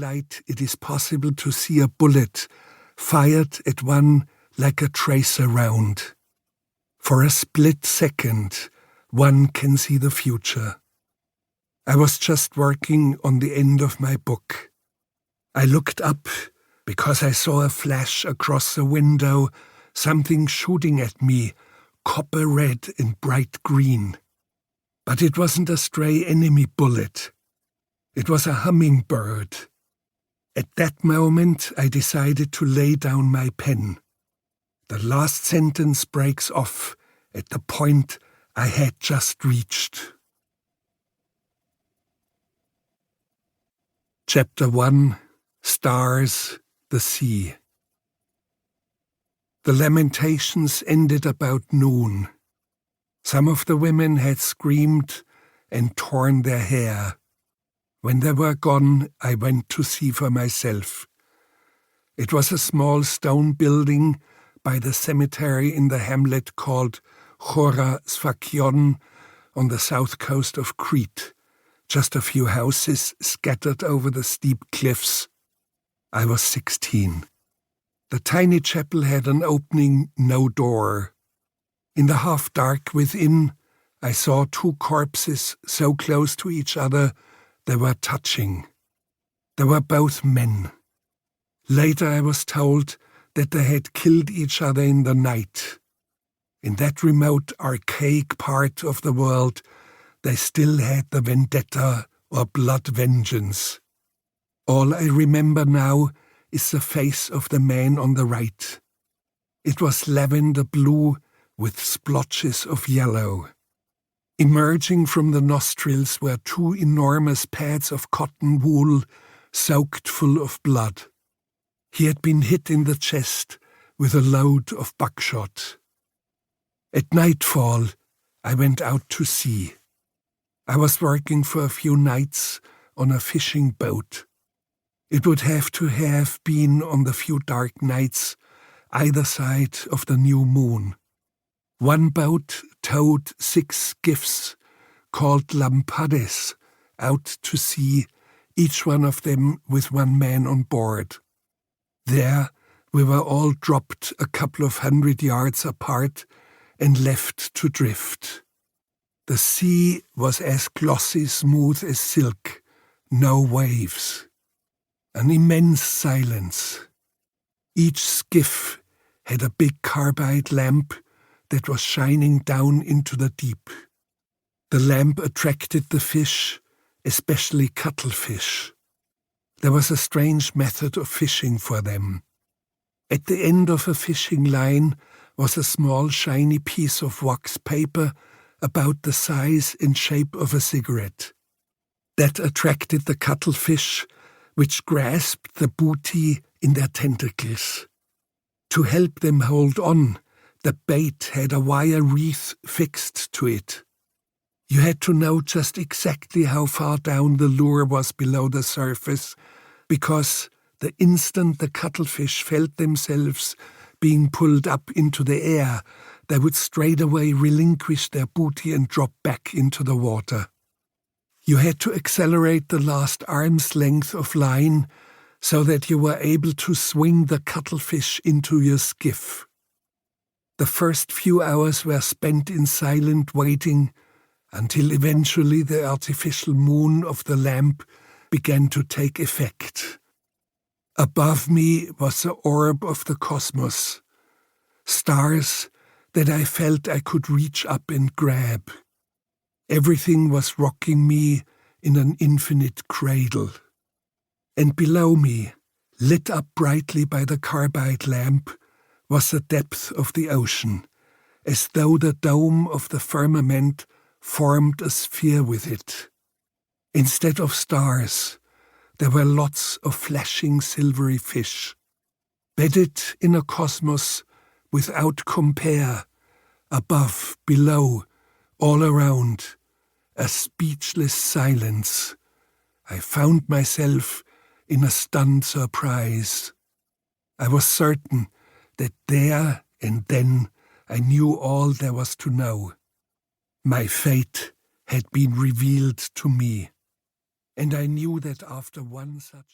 light it is possible to see a bullet fired at one like a tracer round. For a split second, one can see the future. I was just working on the end of my book. I looked up because I saw a flash across the window, something shooting at me, copper red and bright green. But it wasn't a stray enemy bullet. It was a hummingbird. At that moment, I decided to lay down my pen. The last sentence breaks off at the point I had just reached. Chapter 1: Stars, the Sea. The lamentations ended about noon. Some of the women had screamed and torn their hair. When they were gone, I went to see for myself. It was a small stone building by the cemetery in the hamlet called Chora Sfakion on the south coast of Crete, just a few houses scattered over the steep cliffs. I was 16. The tiny chapel had an opening, no door. In the half-dark within, I saw two corpses so close to each other they were touching. They were both men. Later I was told that they had killed each other in the night. In that remote, archaic part of the world, they still had the vendetta or blood vengeance. All I remember now is the face of the man on the right. It was lavender blue with splotches of yellow. Emerging from the nostrils were two enormous pads of cotton wool soaked full of blood. He had been hit in the chest with a load of buckshot. At nightfall, I went out to sea. I was working for a few nights on a fishing boat. It would have to have been on the few dark nights either side of the new moon. One boat towed 6 skiffs, called lampades, out to sea, each one of them with one man on board. There we were all dropped a couple of 100 yards apart and left to drift. The sea was as glossy smooth as silk, no waves. An immense silence. Each skiff had a big carbide lamp that was shining down into the deep. The lamp attracted the fish, especially cuttlefish. There was a strange method of fishing for them. At the end of a fishing line was a small shiny piece of wax paper about the size and shape of a cigarette. That attracted the cuttlefish, which grasped the booty in their tentacles. To help them hold on, the bait had a wire wreath fixed to it. You had to know just exactly how far down the lure was below the surface, because the instant the cuttlefish felt themselves being pulled up into the air, they would straightaway relinquish their booty and drop back into the water. You had to accelerate the last arm's length of line so that you were able to swing the cuttlefish into your skiff. The first few hours were spent in silent waiting until eventually the artificial moon of the lamp began to take effect. Above me was the orb of the cosmos, stars that I felt I could reach up and grab. Everything was rocking me in an infinite cradle. And below me, lit up brightly by the carbide lamp, was the depth of the ocean, as though the dome of the firmament formed a sphere with it. Instead of stars, there were lots of flashing silvery fish, bedded in a cosmos without compare, above, below, all around, a speechless silence. I found myself in a stunned surprise. I was certain that there and then I knew all there was to know. My fate had been revealed to me, and I knew that after one such